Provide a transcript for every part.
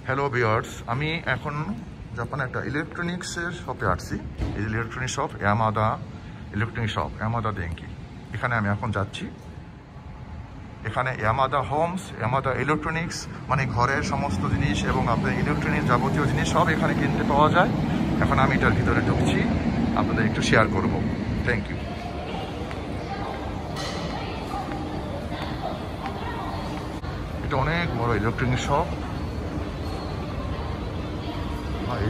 Hello viewers, আমি এখন জাপানে একটা ইলেকট্রনিক্সের শপে আসছি। এই electronic shop Yamada electronic shop, Yamada Denki. এখানে আমি এখন যাচ্ছি। এখানে ইয়ামাদা হোমস, ইয়ামাদা ইলেকট্রনিক্স, মানে ঘরের সমস্ত জিনিস এবং আপনার ইলেকট্রনিক যাবতীয় জিনিস সব এখানে কিনতে পাওয়া যায়। এখন আমি এটার ভিতরে ঢুকছি, আপনাদের একটু শেয়ার করব। Thank you. এটা অনেক বড় electronic shop,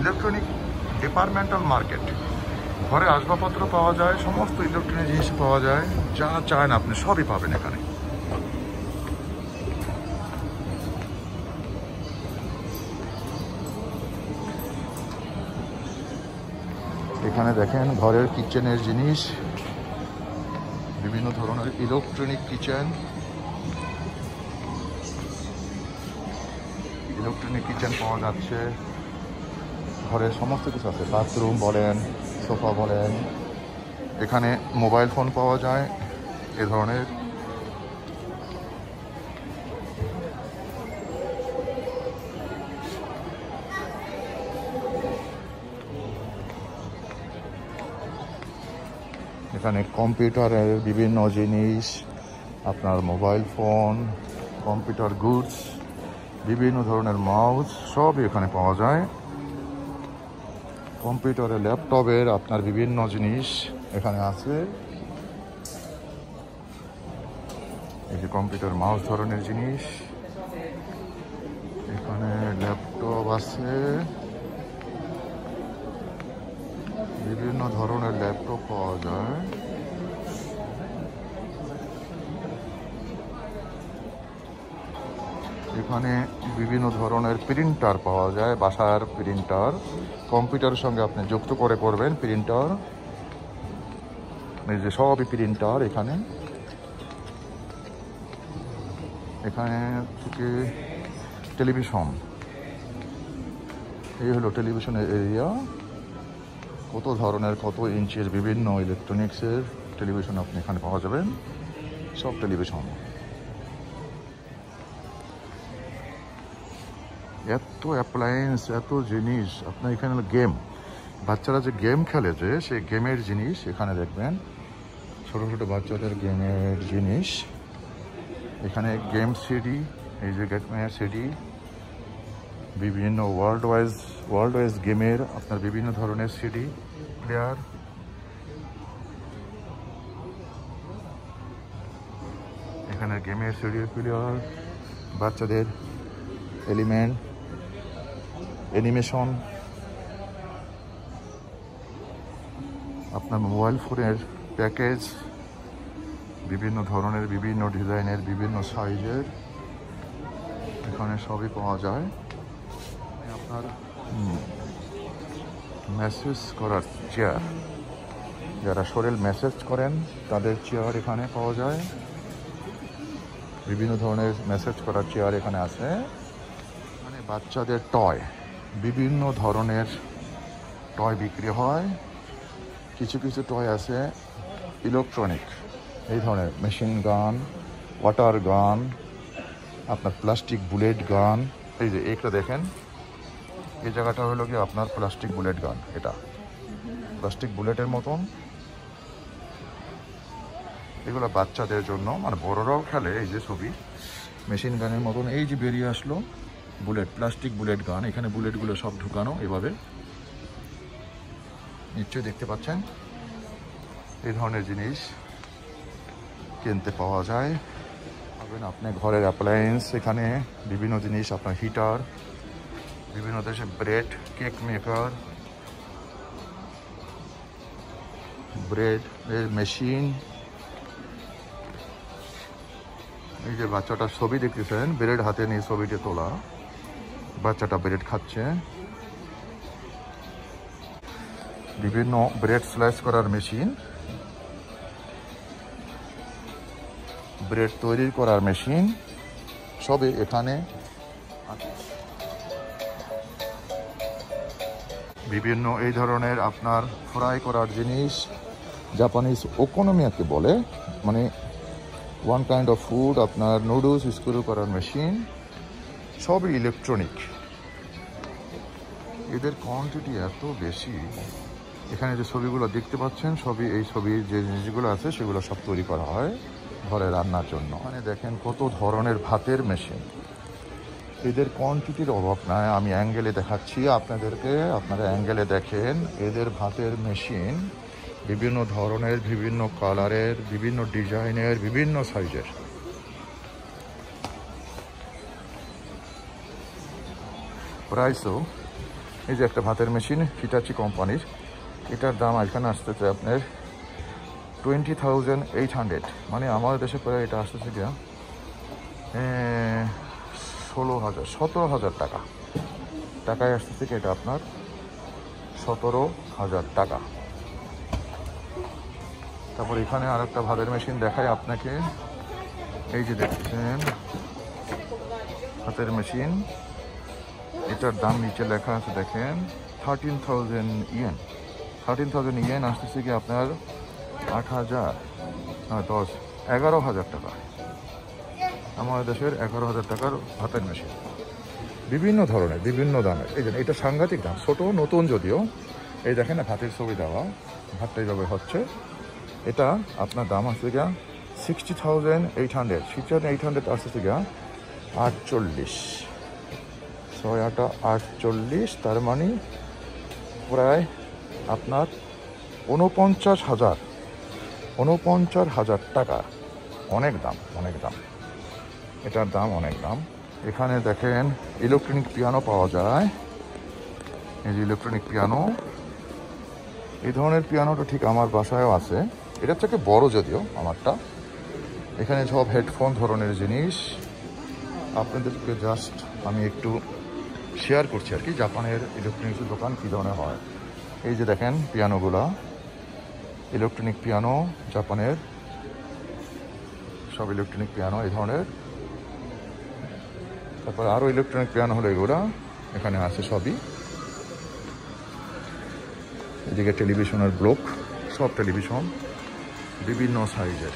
electronic departmental market. ঘরে আসবাবপত্র পাওয়া যায়, সমস্ত ইলেকট্রনিক জিনিস পাওয়া যায়, যা চান আপনি সবই পাবেন এখানে। এখানে দেখেন ঘরের কিচেনের জিনিস, বিভিন্ন ধরনের ইলেকট্রনিক কিচেন, পাওয়া যাচ্ছে। ঘরের সমস্ত কিছু আছে, বাথরুম বলেন, সোফা বলেন। এখানে মোবাইল ফোন পাওয়া যায় এ ধরনের। এখানে কম্পিউটারের বিভিন্ন জিনিস, আপনার মোবাইল ফোন, কম্পিউটার গুডস, বিভিন্ন ধরনের মাউস সব এখানে পাওয়া যায়। কম্পিউটারের ল্যাপটপের আপনার বিভিন্ন জিনিস এখানে আছে। এই যে কম্পিউটার মাউস ধরনের জিনিস, এখানে ল্যাপটপ আছে, বিভিন্ন ধরনের ল্যাপটপ পাওয়া যায়। এখানে বিভিন্ন ধরনের প্রিন্টার পাওয়া যায়, বাসার প্রিন্টার, কম্পিউটারের সঙ্গে আপনি যুক্ত করে করবেন প্রিন্টার। এই যে সবই প্রিন্টার এখানে। এখানে থেকে টেলিভিশন, এই হলো টেলিভিশনের এরিয়া। কত ধরনের, কত ইঞ্চের বিভিন্ন ইলেকট্রনিক্সের টেলিভিশন আপনি এখানে পাওয়া যাবেন, সব টেলিভিশন। এত অ্যাপ্লায়েন্স, এত জিনিস আপনার এখানে। গেম, বাচ্চারা যে গেম খেলে, যে সেই গেমের জিনিস এখানে দেখবেন। ছোট ছোট বাচ্চাদের গেমের জিনিস এখানে। গেম সিডি, এই যে গেমের সিডি, বিভিন্ন ওয়ার্ল্ড ওয়াইজ গেমের আপনার বিভিন্ন ধরনের সিডি প্লেয়ার। এখানে গেমের সিডি প্লেয়ার, বাচ্চাদের এলিমেন্ট, অ্যানিমেশন, আপনার মোবাইল ফোনের প্যাকেজ, বিভিন্ন ধরনের, বিভিন্ন ডিজাইনের, বিভিন্ন সাইজের এখানে সবই পাওয়া যায়। আপনার মেসেজ করার চেয়ার, যারা শরীর মেসেজ করেন তাদের চেয়ার এখানে পাওয়া যায়। বিভিন্ন ধরনের মেসেজ করার চেয়ার এখানে আছে। মানে বাচ্চাদের টয়, বিভিন্ন ধরনের টয় বিক্রি হয়। কিছু কিছু টয় আছে ইলেকট্রনিক, এই ধরনের মেশিন গান, ওয়াটার গান, আপনার প্লাস্টিক বুলেট গান। এই যে একটা দেখেন, এই জায়গাটা হলো কি আপনার প্লাস্টিক বুলেট গান। এটা প্লাস্টিক বুলেটের মতন, এগুলো বাচ্চাদের জন্য, মানে বড়রাও খেলে। এই যে ছবি মেশিন গানের মতন, এই যে বেরিয়ে আসলো বুলেট, প্লাস্টিক বুলেট গান। এখানে বুলেটগুলো সব ঢুকানো এভাবে, নিশ্চয়ই দেখতে পাচ্ছেন। এই ধরনের জিনিস কিনতে পাওয়া যায়। আপনি ঘরের অ্যাপ্লায়েন্স, এখানে বিভিন্ন জিনিস, আপনার হিটার, বিভিন্ন দেশে ব্রেড, কেক মেকার, ব্রেড এর মেশিন। এই যে বাচ্চাটার ছবি দেখতেছেন, ব্রেড হাতে নিয়ে ছবিটি তোলা, বাচ্চাটা ব্রেড খাচ্ছে। বিভিন্ন ব্রেড স্লাইস করার মেশিন, ব্রেড তৈরি করার মেশিন, সবই এখানে। বিভিন্ন এই ধরনের আপনার ফ্রাই করার জিনিস, জাপানিজ ওকোনোমিয়াকি বলে, মানে ওয়ান কাইন্ড অফ ফুড, আপনার নুডলস স্ক্রু করার মেশিন, সবই ইলেকট্রনিক। এদের কোয়ান্টিটি এত বেশি। এখানে যে ছবিগুলো দেখতে পাচ্ছেন সবই এই ছবির যে জিনিসগুলো আছে সেগুলো সব তৈরি করা হয় ঘরে রান্নার জন্য। মানে দেখেন কত ধরনের ভাতের মেশিন, এদের কোয়ান্টিটির অভাব নাই। আমি অ্যাঙ্গেলে দেখাচ্ছি আপনাদেরকে, আপনারা অ্যাঙ্গেলে দেখেন এদের ভাতের মেশিন বিভিন্ন ধরনের, বিভিন্ন কালারের, বিভিন্ন ডিজাইনের, বিভিন্ন সাইজের। প্রাইসও এই যে একটা ভাতের মেশিন হিটাচি কোম্পানির, এটার দাম এখানে আসতেছে আপনার 20,800, মানে আমাদের দেশে প্রায় এটা আসতেছে গিয়া 17,000 টাকা। টাকায় আসতেছে কি এটা আপনার 17,000 টাকা। তারপর এখানে আর একটা ভাতের মেশিন দেখায় আপনাকে, এই যে দেখছেন ভাতের মেশিন, এটার দাম নিচে লেখা আছে দেখেন 13,000 ইয়েন। 13,000 ইয়েন আসতেছে কি আপনার 11,000 টাকা। আমাদের দেশের 11,000 টাকার ভাতের মেশিন, বিভিন্ন ধরনের, বিভিন্ন দামের। এই জন্য এটা সাংঘাতিক দাম, ছোট নতুন যদিও। এই দেখেন না ভাতের ছবি দেওয়া, ভাতটা এইভাবে হচ্ছে। এটা আপনার দাম আসছে গিয়া 60,800। 60,800 আসতেছে গিয়া 48, 6-8-48, তার মানে প্রায় আপনার 49,000 টাকা। অনেক দাম, অনেক দাম, এটার দাম অনেক দাম। এখানে দেখেন ইলেকট্রনিক পিয়ানো পাওয়া যায়। এই যে ইলেকট্রনিক পিয়ানো, এই ধরনের পিয়ানোটা ঠিক আমার বাসায়ও আছে, এটার থেকে বড় যদিও আমারটা। এখানে সব হেডফোন ধরনের জিনিস আপনাদেরকে জাস্ট আমি একটু শেয়ার করছি আর কি, জাপানের ইলেকট্রনিক্সের দোকান কী ধরনের হয়। এই যে দেখেন পিয়ানোগুলা, ইলেকট্রনিক পিয়ানো, জাপানের সব ইলেকট্রনিক পিয়ানো এই ধরনের। তারপর আরও ইলেকট্রনিক পিয়ানো হলো এগুলা, এখানে আছে সবই। এদিকে টেলিভিশনের ব্লক, সব টেলিভিশন বিভিন্ন সাইজের।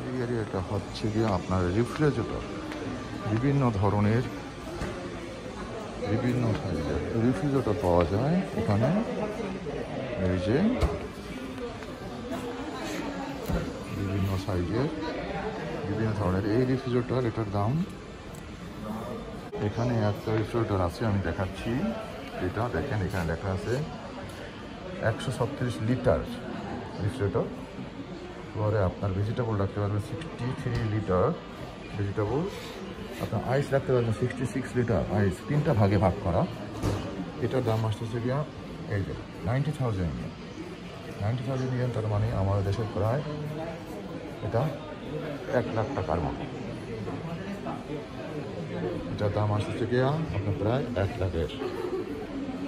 এই এরিয়াটা হচ্ছে গিয়ে আপনার রেফ্রিজারেটর, বিভিন্ন ধরনের, বিভিন্ন সাইজের রেফ্রিজারেটর পাওয়া যায় এখানে। এই যে বিভিন্ন সাইজের, বিভিন্ন ধরনের এই রেফ্রিজারেটর, এটার দাম, এখানে একটা রেফ্রিজারেটর আছে আমি দেখাচ্ছি। এটা দেখেন এখানে লেখা আছে 136 লিটার রেফ্রিজারেটর। পরে আপনার ভেজিটেবল রাখতে পারবেন 63 লিটার ভেজিটেবল, আপনার আইস রাখতে পারবেন 66 লিটার আইস, 3টা ভাগে ভাগ করা। এটার দাম আসতেছে গিয়া এই যে 90,000 ইয়েন। 90,000 ইয়েন, তার মানে আমাদের দেশের প্রায় এটা 1 লাখ টাকার মতো। এটার দাম আসতেছে গিয়া আপনার প্রায় 1 লাখের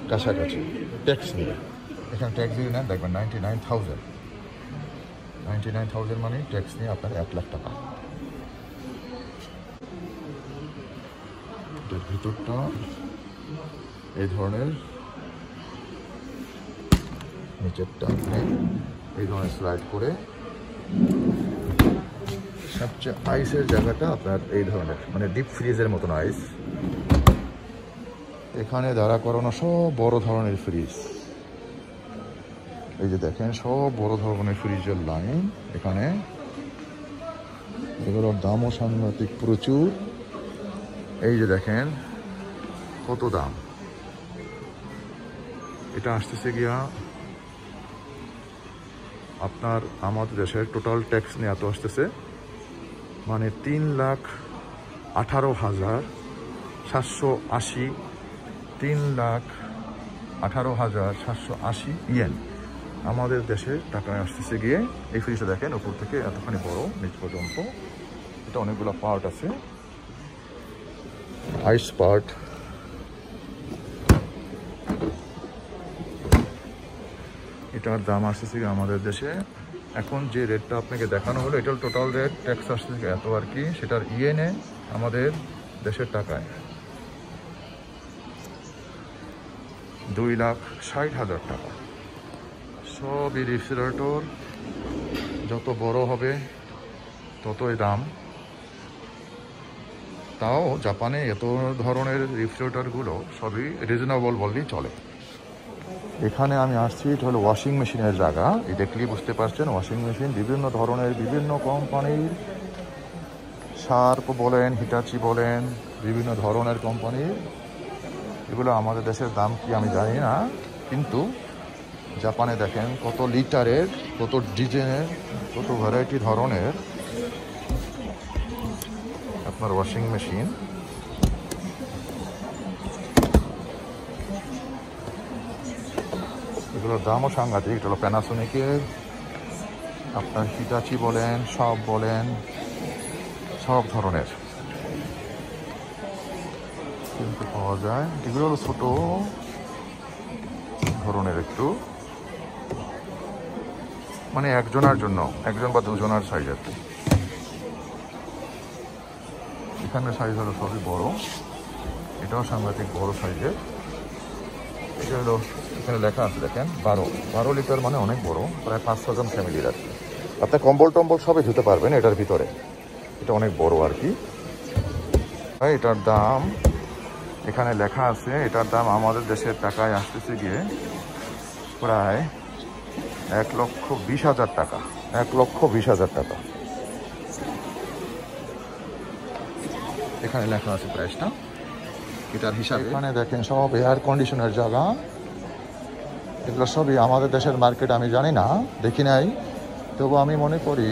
কাছাকাছি ট্যাক্স নিয়ে। এখানে ট্যাক্স দিয়ে নেন দেখবেন 99,000 মানে ট্যাক্স নিয়ে আপনার 1 লাখ টাকা। এটার ভিতরটা এই ধরনের, নিচেরটা আপনি এই ধরনের স্লাইড করে, সবচেয়ে আইসের জায়গাটা আপনার এই ধরনের, মানে ডিপ ফ্রিজের মতন আইস। এখানে দাঁড়া করানো সব বড় ধরনের ফ্রিজ, এই যে দেখেন সব বড় ধরনের ফ্রিজের লাইন এখানে। এগুলোর দামও সাংঘাতিক প্রচুর। এই যে দেখেন কত দাম। এটা আসতেছে গিয়া আপনার আমাদের দেশের টোটাল ট্যাক্স নিয়ে এত আসতেছে, মানে 3,18,780, 3,18,780 ইয়েন আমাদের দেশের টাকায় আসতেছে গিয়ে। এই ফ্রিজটা দেখেন উপর থেকে এতখানি বড়, নিচ পর্যন্ত। এটা অনেকগুলো পার্ট আছে, আইস পার্ট। এটার দাম আসতেছে আমাদের দেশে এখন যে রেটটা আপনাকে দেখানো হলো, এটার টোটাল রেট ট্যাক্স আসতেছে এত আর কি, সেটার ইয়েনে আমাদের দেশের টাকায় 2,60,000 টাকা। সবই রেফ্রিজারেটর, যত বড় হবে ততই দাম। তাও জাপানে এত ধরনের রেফ্রিজারেটরগুলো সবই রিজনেবল বললেই চলে। এখানে আমি আসছি, এটা হলো ওয়াশিং মেশিনের জায়গা। এই দেখলেই বুঝতে পারছেন, ওয়াশিং মেশিন বিভিন্ন ধরনের, বিভিন্ন কোম্পানির, শার্প বলেন, হিটাচি বলেন, বিভিন্ন ধরনের কোম্পানির। এগুলো আমাদের দেশের দাম কি আমি জানি না, কিন্তু জাপানে দেখেন কত লিটারের, কত ডিজাইনের, কত ভ্যারাইটি ধরনের আপনার ওয়াশিং মেশিন। এগুলোর দামও সাংঘাতিক। এটা হলো প্যানাসোনিকের, আপনার হিটাচি বলেন, সব বলেন, সব ধরনের কিন্তু পাওয়া যায়। এগুলো হলো ছোট ধরনের, একটু মানে একজনের জন্য, একজন বা দুজনের সাইজ আর কি। এখানে সাইজ হলো সবই বড়, এটাও সাংঘাতিক বড় সাইজের। এটা হলো, এখানে লেখা আছে দেখেন 12 লিটার, মানে অনেক বড়, প্রায় 5-6 জন ফ্যামিলির আর কি। আপনি কম্বল টম্বল সবই ধুতে পারবেন এটার ভিতরে। এটা অনেক বড় আর কি। এটার দাম এখানে লেখা আছে, এটার দাম আমাদের দেশের টাকায় আসতেছে গিয়ে প্রায় 1,20,000 টাকা। 1,20,000 টাকা এখানে লেখা আছে প্রাইসটা, এটার হিসাবে। এখানে দেখেন সব এয়ার কন্ডিশনের জায়গা। এগুলো সবই আমাদের দেশের মার্কেট আমি জানি না, দেখি নাই, তবু আমি মনে করি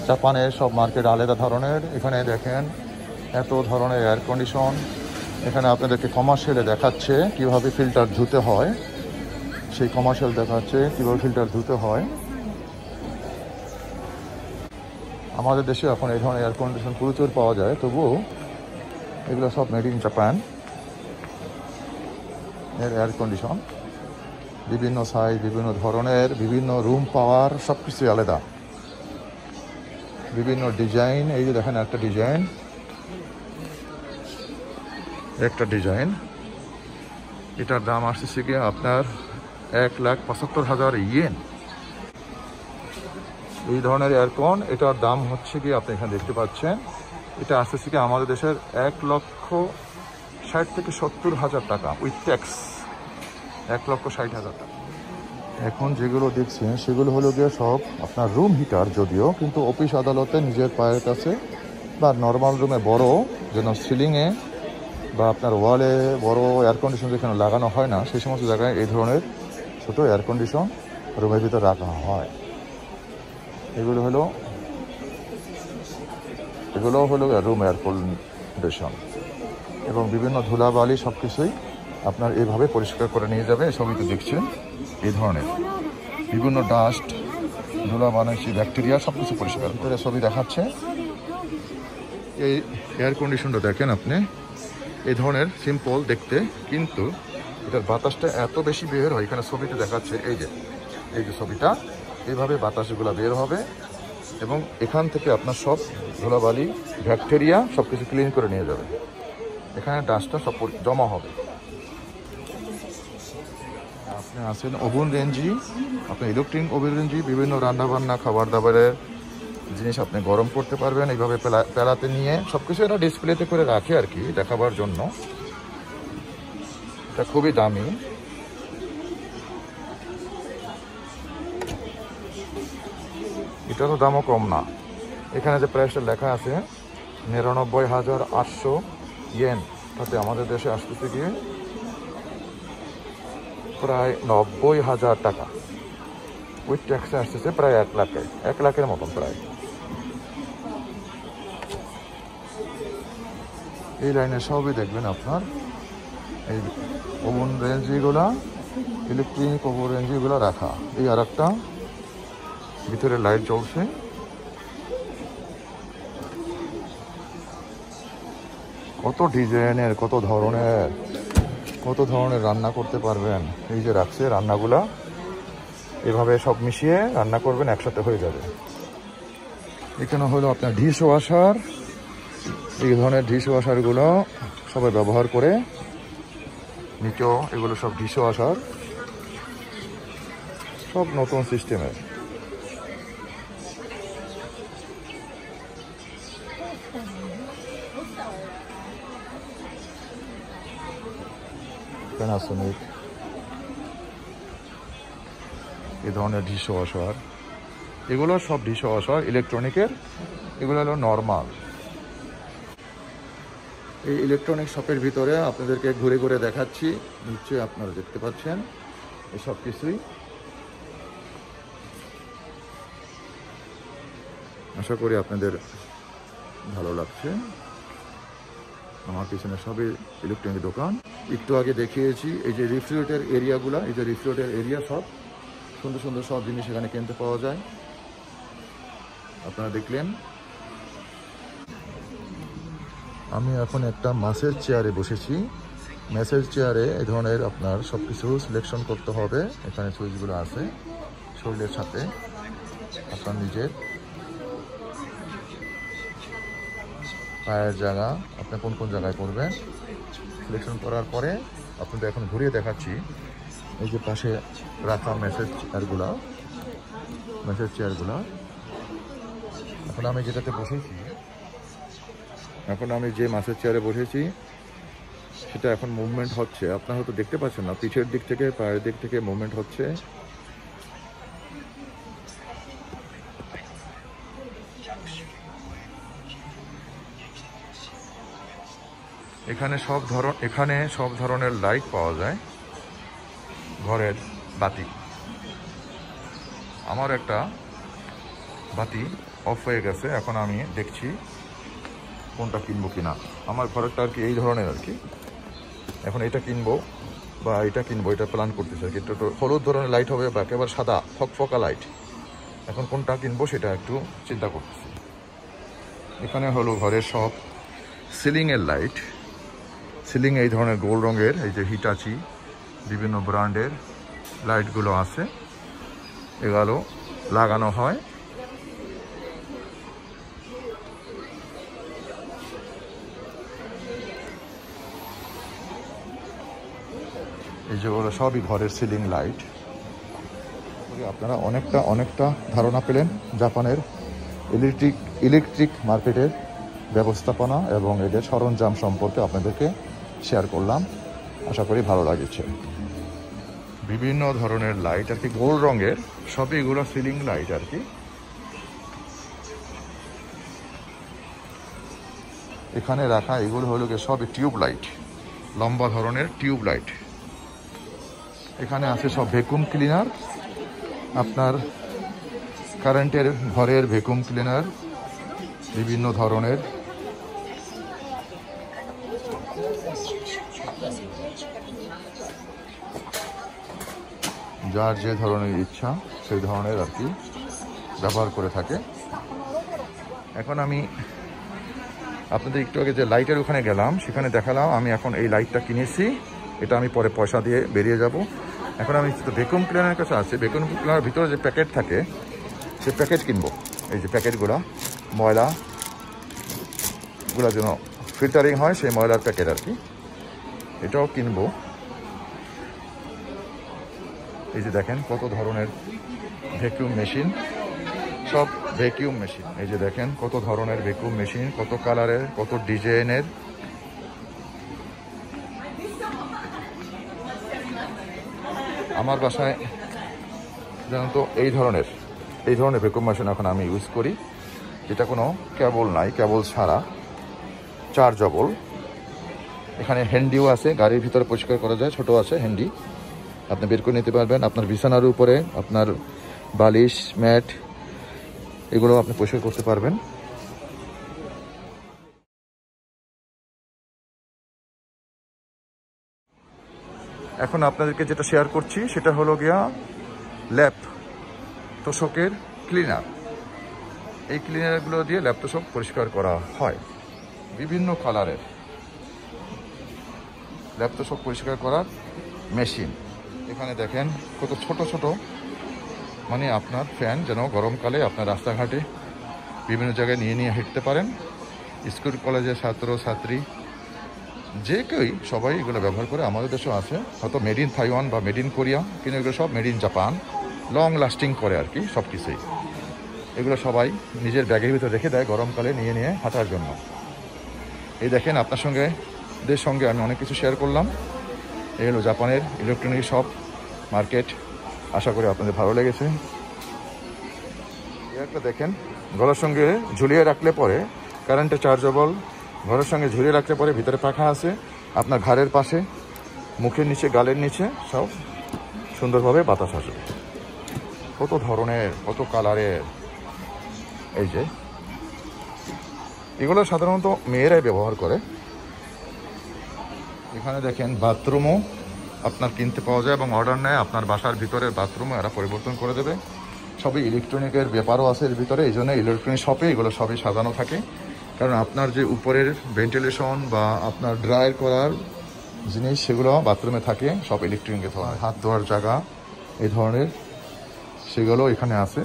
জাপানের সব মার্কেট আলাদা ধরনের। এখানে দেখেন এত ধরনের এয়ার কন্ডিশন। এখানে আপনাদেরকে কমার্শিয়ালে দেখাচ্ছে কিভাবে ফিল্টার ধুতে হয়, সেই কমার্শিয়াল দেখাচ্ছে কিভাবে ফিল্টার ধুতে হয়। আমাদের দেশে এখন এই ধরনের এয়ার কন্ডিশন প্রচুর পাওয়া যায়, তবুও এগুলো সব মেড ইন জাপান এর এয়ার কন্ডিশন। বিভিন্ন সাইজ, বিভিন্ন ধরনের, বিভিন্ন রুম পাওয়ার, সব কিছু আলাদা, বিভিন্ন ডিজাইন। এই যে দেখেন একটা ডিজাইন, এটার দাম আসছে গিয়ে আপনার 1,75,000 ইয়েন। এই ধরনের এয়ারকন, এটার দাম হচ্ছে গিয়ে আপনি এখানে দেখতে পাচ্ছেন, এটা আসতেছে কি আমাদের দেশের 1,60,000 থেকে 70,000 টাকা উইথ ট্যাক্স। 1,60,000 টাকা। এখন যেগুলো দেখছেন সেগুলো হলো গিয়ে সব আপনার রুম হিটার, যদিও কিন্তু অফিস আদালতে নিজের পায়ের কাছে বা নর্মাল রুমে বড়, যেন সিলিংয়ে বা আপনার ওয়ালে বড় এয়ার কন্ডিশন যেখানে লাগানো হয় না, সেই সমস্ত জায়গায় এই ধরনের ছোটো এয়ার কন্ডিশন রুমের ভিতরে রাখা হয়। এগুলো হলো রুম এয়ার কন্ডিশন। এবং বিভিন্ন ধুলাবালি সব কিছুই আপনার এইভাবে পরিষ্কার করে নিয়ে যাবে। সবই তো দেখছেন এই ধরনের বিভিন্ন ডাস্ট, ধুলাবালি, ব্যাকটেরিয়া সব কিছু পরিষ্কার করে ছবি দেখাচ্ছে। এই এয়ার কন্ডিশনটা দেখেন আপনি, এই ধরনের সিম্পল দেখতে, কিন্তু এটার বাতাসটা এত বেশি বের হয়। এখানে ছবিতে দেখাচ্ছে, এই যে ছবিটা, এইভাবে বাতাসগুলো বের হবে এবং এখান থেকে আপনার সব ধুলাবালি, ব্যাকটেরিয়া সব কিছু ক্লিন করে নিয়ে যাবে। এখানে ডাস্টটা সব জমা হবে। আপনি আছেন ওভেন রেঞ্জি, আপনি ইলেকট্রিক ওভেন রেঞ্জি, বিভিন্ন রান্নাবান্না, খাবার দাবারের জিনিস আপনি গরম করতে পারবেন এইভাবে পেলাতে নিয়ে। সব কিছু এরা ডিসপ্লেতে করে রাখে আর কি, দেখাবার জন্য। এটা খুবই দামি। এটারও দামও কম না। এখানে যে প্রাইসটা লেখা আছে 99,800 ইয়েন, তাতে আমাদের দেশে আসতেছে গিয়ে প্রায় 90,000 টাকা। উইথ ট্যাক্সে আসতেছে প্রায় 1 লাখের মতন প্রায়। এই লাইনে সবই দেখবেন আপনার এই ওভেন রেঞ্জিগুলা, ইলেকট্রিক ওভেন রেঞ্জিগুলো রাখা। এই আর একটা ভিতরে লাইট জ্বলছে। কত ডিজাইনের, কত ধরনের রান্না করতে পারবেন। এই যে রাখছে রান্নাগুলা, এভাবে সব মিশিয়ে রান্না করবেন, একসাথে হয়ে যাবে। এখানে হলো আপনার ডিশ ওয়াশার। এই ধরনের ডিশ ওয়াশারগুলো সবাই ব্যবহার করে, নিচেও এগুলো সব ডিশ ওয়াশার। সব নতুন সিস্টেমের। প্যানাসোনিক এই ধরনের ডিশ ওয়াশার, এগুলো সব ডিশ ওয়াশার ইলেকট্রনিকের। এগুলো হলো নর্মাল। এই ইলেকট্রনিক শপের ভিতরে আপনাদেরকে ঘুরে ঘুরে দেখাচ্ছি। নিশ্চয়ই আপনারা দেখতে পাচ্ছেন এই সব কিছুই। আশা করি আপনাদের ভালো লাগছে। আমার পিছনে সবই ইলেকট্রনিক দোকান। একটু আগে দেখিয়েছি এই যে রিফ্রিজারেটর এরিয়াগুলো, এই যে রিফ্রিজারেটর এরিয়া, সব সুন্দর সুন্দর সব জিনিস এখানে কিনতে পাওয়া যায়। আপনারা দেখলেন। আমি এখন একটা মাসের চেয়ারে বসেছি। ম্যাসেজ চেয়ারে এই ধরনের আপনার সব কিছু সিলেকশন করতে হবে। এখানে সুইচগুলো আছে শরীরের সাথে। আপনার নিজের পায়ের জায়গা আপনি কোন কোন জায়গায় করবেন সিলেকশন করার পরে আপনাদের এখন ঘুরিয়ে দেখাচ্ছি এই যে পাশে রাখা ম্যাসেজ চেয়ারগুলো। এখন আমি যেটাতে বসেছি, এখন আমি যে ম্যাসেজ চেয়ারে বসেছি সেটা এখন মুভমেন্ট হচ্ছে। আপনারা হয়তো দেখতে পাচ্ছেন না, পিঠের দিক থেকে পায়ের দিক থেকে মুভমেন্ট হচ্ছে। এখানে সব ধরনের লাইট পাওয়া যায়। ঘরের বাতি, আমার একটা বাতি অফ হয়ে গেছে, এখন আমি দেখছি কোনটা কিনবো কিনা। আমার ঘরেরটা আর কি এই ধরনের আর কি। এখন এটা কিনবো বা এটা কিনবো, এটা প্ল্যান করতেছি আর কি। একটু হলুদ ধরনের লাইট হবে বা একেবারে সাদা ফকফকা লাইট। এখন কোনটা কিনবো সেটা একটু চিন্তা করতেছি। এখানে হলো ঘরের সব সিলিংয়ের লাইট। সিলিং এই ধরনের গোল রঙের, এই যে হিটাচি বিভিন্ন ব্র্যান্ডের লাইটগুলো আছে, এগুলো লাগানো হয়। এই যেগুলো সবই ঘরের সিলিং লাইট। আপনারা অনেকটা ধারণা পেলেন জাপানের ইলেকট্রিক মার্কেটের ব্যবস্থাপনা এবং এদের সরঞ্জাম সম্পর্কে আপনাদেরকে শেয়ার করলাম। আশা করি ভালো লাগছে। বিভিন্ন ধরনের লাইট আর কি, গোল রঙের, সবই এগুলো সিলিং লাইট আর কি। এখানে রাখা এগুলো হলো গিয়ে সবই টিউব লাইট, লম্বা ধরনের টিউব লাইট। এখানে আছে সব ভ্যাকুয়াম ক্লিনার, আপনার কারেন্টের ঘরের ভ্যাকুয়াম ক্লিনার বিভিন্ন ধরনের। যার যে ধরনের ইচ্ছা সেই ধরনের আর কি ব্যবহার করে থাকে। এখন আমি আপনাদের একটু আগে যে লাইটের ওখানে গেলাম, সেখানে দেখালাম আমি এখন এই লাইটটা কিনেছি। এটা আমি পরে পয়সা দিয়ে বেরিয়ে যাব। এখন আমি ভ্যাকুয়াম ক্লিনারের কাছে আছি। ভ্যাকুয়াম ক্লিনারের ভিতরে যে প্যাকেট থাকে সে প্যাকেট কিনবো। এই যে প্যাকেটগুলো ময়লাগুলো যেন ফিল্টারিং হয়, সেই ময়লার প্যাকেট আর কি, এটাও কিনবো। এই যে দেখেন কত ধরনের ভ্যাকুয়াম মেশিন, সব ভ্যাকুয়াম মেশিন। এই যে দেখেন কত ধরনের ভ্যাকুয়াম মেশিন, কত কালারের, কত ডিজাইনের। আমার বাসায় জানেন তো এই ধরনের ভ্যাকুয়াম মেশিন এখন আমি ইউজ করি, যেটা কোনো কেবল নাই, কেবল ছাড়া চার্জেবল। এখানে হ্যান্ডিও আছে, গাড়ির ভিতরে পরিষ্কার করা যায়, ছোট আছে হ্যান্ডি, আপনি বের করে নিতে পারবেন। আপনার বিছানার উপরে আপনার বালিশ, ম্যাট, এগুলো আপনি পরিষ্কার করতে পারবেন। এখন আপনাদেরকে যেটা শেয়ার করছি সেটা হলো গিয়া ল্যাপ তোষকের ক্লিনার। এই ক্লিনারগুলো দিয়ে ল্যাপ তোষক পরিষ্কার করা হয়। বিভিন্ন কালারের ল্যাপ তোষক পরিষ্কার করার মেশিন। এখানে দেখেন কত ছোট ছোট, মানে আপনার ফ্যান যেন গরমকালে আপনার রাস্তাঘাটে বিভিন্ন জায়গায় নিয়ে হাঁটতে পারেন। স্কুল কলেজের ছাত্র ছাত্রী যে কেউই সবাই এগুলো ব্যবহার করে। আমাদের দেশেও আছে, হয়তো মেড ইন তাইওয়ান বা মেড ইন কোরিয়া, কিন্তু এগুলো সব made in Japan. Long lasting করে আর কি সব কিছুই। এগুলো সবাই নিজের ব্যাগের ভিতরে রেখে দেয় গরমকালে নিয়ে নিয়ে হাঁটার জন্য। এই দেখেন আপনার সঙ্গে আমি অনেক কিছু শেয়ার করলাম। এই হলো জাপানের ইলেকট্রনিক শপ মার্কেট। আশা করি আপনাদের ভালো লেগেছে। একটা দেখেন গলার সঙ্গে ঝুলিয়ে রাখলে পরে কারেন্টে চার্জেবল, ঘরের সঙ্গে ঝুলিয়ে রাখলে পরে ভিতরে পাখা আছে, আপনার ঘাড়ের পাশে, মুখের নিচে, গালের নিচে সব সুন্দরভাবে বাতাস আসে। কত ধরনের, কত কালারের। এই যে এগুলো সাধারণত মেয়েরাই ব্যবহার করে। এখানে দেখেন বাথরুমও আপনার কিনতে পাওয়া যায় এবং অর্ডার নেয়। আপনার বাসার ভিতরের বাথরুমও এরা পরিবর্তন করে দেবে। সবই ইলেকট্রনিকের ব্যাপারও আছে এর ভিতরে। এই জন্য ইলেকট্রনিক শপে এগুলো সবই সাজানো থাকে। কারণ আপনার যে উপরের ভেন্টিলেশন বা আপনার ড্রায়ার করার জিনিস সেগুলো বাথরুমে থাকে, সব ইলেকট্রনিকের ধোয়া। হাত ধোয়ার জায়গা এই ধরনের সেগুলো এখানে আছে,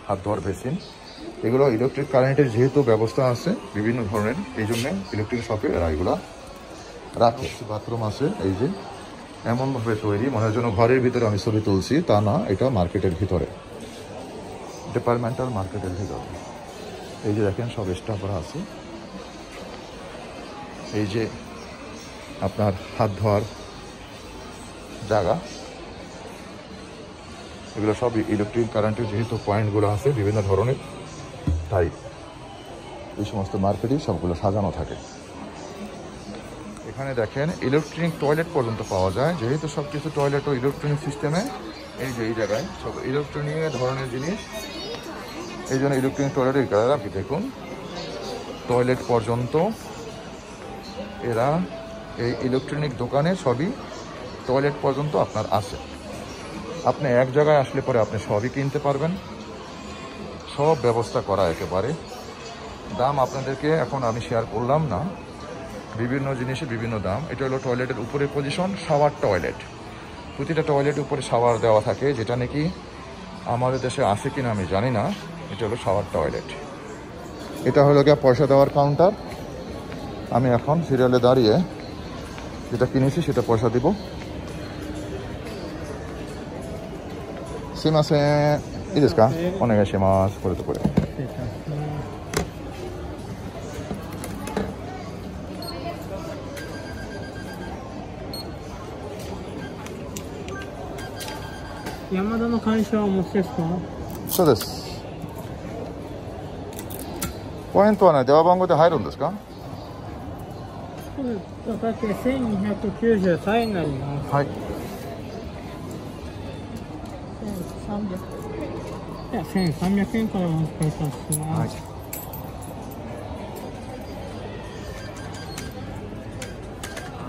হাত ধোয়ার বেসিন। এগুলো ইলেকট্রিক কারেন্টের যেহেতু ব্যবস্থা আছে বিভিন্ন ধরনের, এই জন্য ইলেকট্রিক শপে এরা এগুলো রাখে। বাথরুম আছে এই যে এমনভাবে তৈরি, মনে হয় যেন ঘরের ভিতরে আমি ছবি তুলছি, তা না, এটা মার্কেটের ভিতরে, ডিপার্টমেন্টাল মার্কেটের ভিতরে। এই যে দেখেন সব স্টাফরা আছে। এই যে আপনার হাত ধোয়ার জায়গা, এগুলো সব ইলেকট্রিক কারেন্টের যেহেতু পয়েন্টগুলো আছে বিভিন্ন ধরনের, তাই এই সমস্ত মার্কেটই সবগুলো সাজানো থাকে। এখানে দেখেন ইলেকট্রনিক টয়লেট পর্যন্ত পাওয়া যায়, যেহেতু সব কিছু টয়লেট ও ইলেকট্রনিক সিস্টেমে। এই যে এই জায়গায় সব ইলেকট্রনিক ধরনের জিনিস, এই জন্য ইলেকট্রনিক টয়লেটের গায়ে আপনি দেখুন টয়লেট পর্যন্ত এরা এই ইলেকট্রনিক দোকানে সবই টয়লেট পর্যন্ত আপনার আছে। আপনি এক জায়গায় আসলে পরে আপনি সবই কিনতে পারবেন, সব ব্যবস্থা করা একেবারে। দাম আপনাদেরকে এখন আমি শেয়ার করলাম না, বিভিন্ন জিনিসের বিভিন্ন দাম। এটা হলো টয়লেটের উপরে পজিশন, শাওয়ার টয়লেট। প্রতিটা টয়লেটের উপরে শাওয়ার দেওয়া থাকে, যেটা নাকি আমাদের দেশে আছে কিনা আমি জানি না। এটা হলো শাওয়ার টয়লেট। এটা হলো গিয়ে পয়সা দেওয়ার কাউন্টার। আমি এখন সিরিয়ালে দাঁড়িয়ে যেটা কিনেছি সেটা পয়সা দিব। সিমাসেいいですかお願いします。これとこれ。山田の会社はお持ちですか？そうです。ポイントはね、電話番号で入るんですか？だって1293円になります。はい。1300。いや、1300円からお預かりいたします。はい。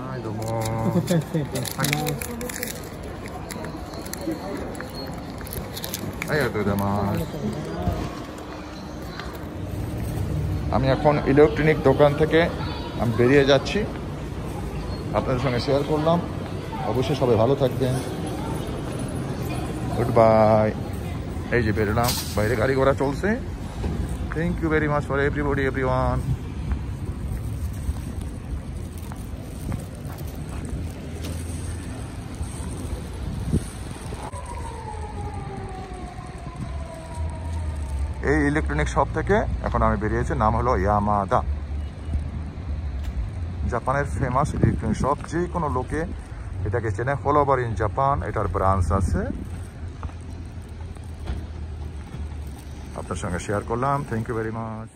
はい、どうも。こちら失礼いたします。はい、ありがとうございます。আমি এখন ইলেকট্রনিক দোকান থেকে আমি বেরিয়ে যাচ্ছি, আপনাদের সঙ্গে শেয়ার করলাম। অবশ্যই সবাই ভালো থাকবেন। Good bye. এই যে বেরোলাম, বাইরে গাড়ি ঘোড়া চলছে। Thank you very much for everybody, everyone. এই ইলেকট্রনিক শপ থেকে এখন আমি বেরিয়েছি, নাম হলো ইয়ামাদা। জাপানের ফেমাস ইলেকট্রনিক শপ, যে কোনো লোকে এটাকে চেনে। অল ওভার ইন জাপান এটার ব্রাঞ্চ আছে। আপনার সঙ্গে শেয়ার করলাম। Thank you very much.